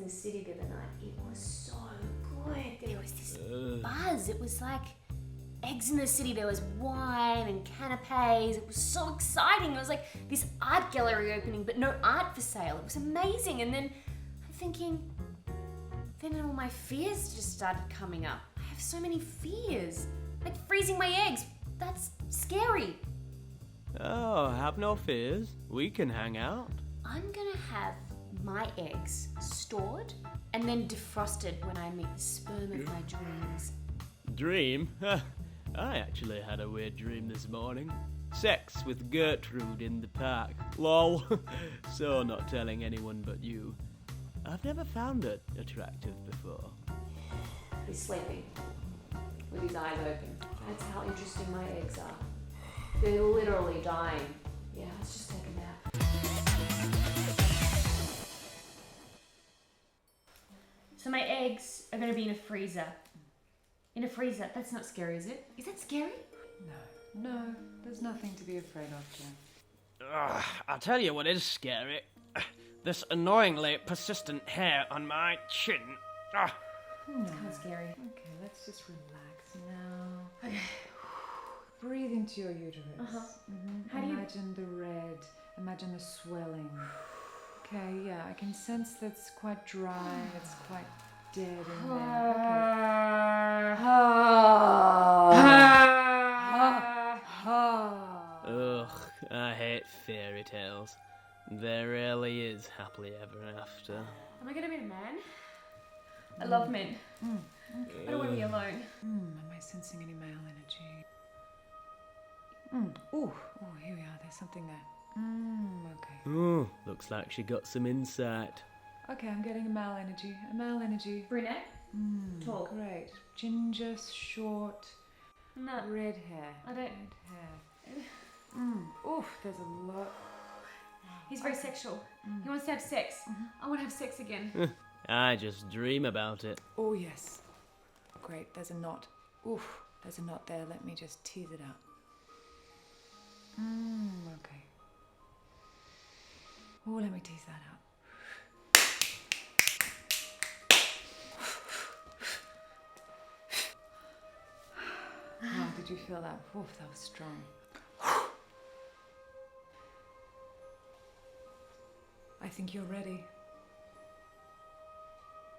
the City the other night. It was so good. There was this buzz. It was like Eggs in the City. There was wine and canapes. It was so exciting. It was like this art gallery opening, but no art for sale. It was amazing. And then I'm thinking, then all my fears just started coming up. I have so many fears. Like freezing my eggs. That's scary. Oh, have no fears. We can hang out. I'm gonna have my eggs stored and then defrosted when I meet the sperm of my dreams. Dream? I actually had a weird dream this morning. Sex with Gertrude in the park. Lol. So not telling anyone but you. I've never found it attractive before. He's sleeping with his eyes open. That's how interesting my eggs are. They're literally dying. Yeah, let's just take a nap. So my eggs are going to be in a freezer. In a freezer. That's not scary, is it? Is that scary? No, there's nothing to be afraid of, Jeff. I'll tell you what is scary. This annoyingly persistent hair on my chin. It's kind of scary. Okay, let's just relax now. Okay. Breathe into your uterus. How do you... Imagine the red. Imagine the swelling. Okay, yeah, I can sense that's quite dry. It's quite dead in there. Ugh, I hate fairy tales. There rarely is happily ever after. Am I going to meet a man? I love men. I don't want to be alone. Am I sensing any male energy? Oh, here we are. There's something there. Okay. Ooh, looks like she got some insight. Okay, I'm getting a male energy. A male energy. Brunette? Tall? Great. Ginger, short, No. red hair. I don't... Red hair. Oof, there's a lot. He's very sexual. He wants to have sex. I want to have sex again. I just dream about it. Oh, yes. Great, there's a knot. Oof, there's a knot there. Let me just tease it out. Okay. Oh, let me tease that out. Wow, did you feel that? Oof, that was strong. I think you're ready.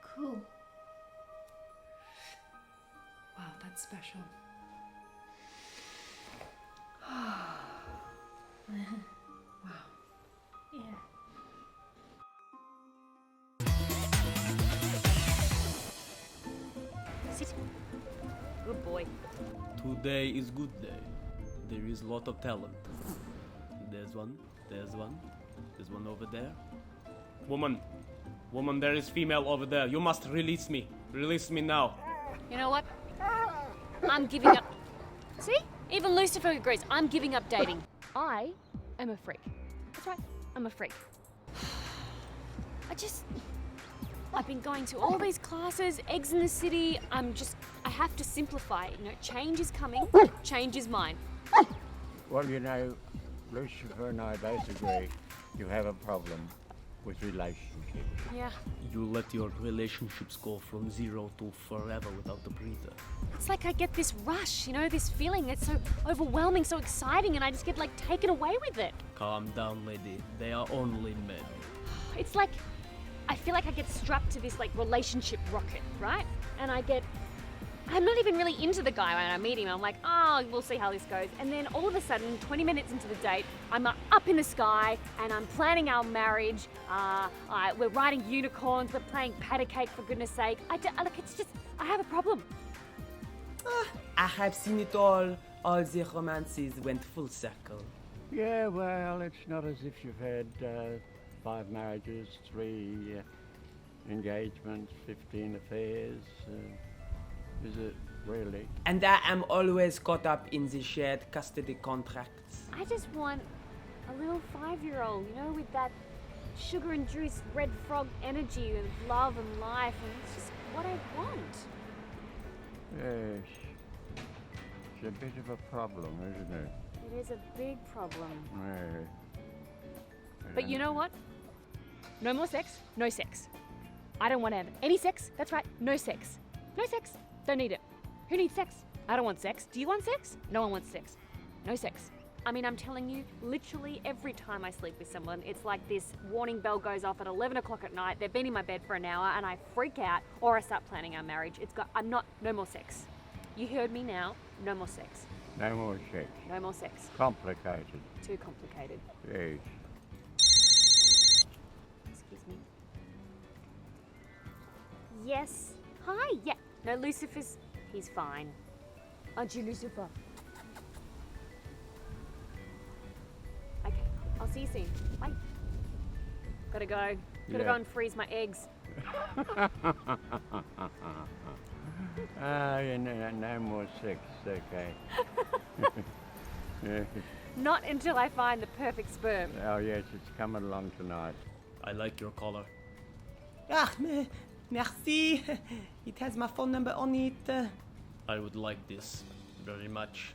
Cool. Wow, that's special. Wow. Yeah. Sit. Good boy. Today is good day. There is lot of talent. There's one, there's one over there. Woman, there is female over there. You must release me. Release me now. You know what? I'm giving up. See? Even Lucifer agrees. I'm giving up dating. I am a freak. That's right. I'm a freak. I've been going to all these classes, Eggs in the City. I have to simplify. You know, change is coming. Change is mine. Well, you know, Lucifer and I both agree you have a problem with relationships. Yeah. You let your relationships go from 0 to forever without a breather. It's like I get this rush, you know, this feeling. It's so overwhelming, so exciting, and I just get like taken away with it. Calm down, lady. They are only men. It's like, I feel like I get strapped to this like relationship rocket, right? And I'm not even really into the guy when I meet him. I'm like, oh, we'll see how this goes. And then all of a sudden, 20 minutes into the date, I'm up in the sky and I'm planning our marriage. We're riding unicorns. We're playing patty cake, for goodness sake. I have a problem. I have seen it all. All the romances went full circle. Yeah, well, it's not as if you've had 5 marriages, 3 engagements, 15 affairs. Is it really? And I am always caught up in the shared custody contracts. I just want a little 5-year-old, you know, with that sugar and juice red frog energy of love and life, and it's just what I want. Yes. It's a bit of a problem, isn't it? It is a big problem. Yeah. But you know what? No more sex, no sex. I don't want to have any sex. That's right, no sex. No sex. Don't need it. Who needs sex? I don't want sex. Do you want sex? No one wants sex. No sex. I mean, I'm telling you, literally every time I sleep with someone, it's like this warning bell goes off at 11 o'clock at night. They've been in my bed for an hour and I freak out or I start planning our marriage. No more sex. You heard me now. No more sex. No more sex. No more sex. Complicated. Too complicated. Yes. Excuse me. Yes. Hi. Yeah. No, Lucifer's. He's fine. Aren't you, Lucifer? Okay. I'll see you soon. Bye. Gotta go. Gotta go Yeah. and freeze my eggs. No more sex, okay. Yeah. Not until I find the perfect sperm. Oh yes, it's coming along tonight. I like your collar. Ah, merci. It has my phone number on it. I would like this very much.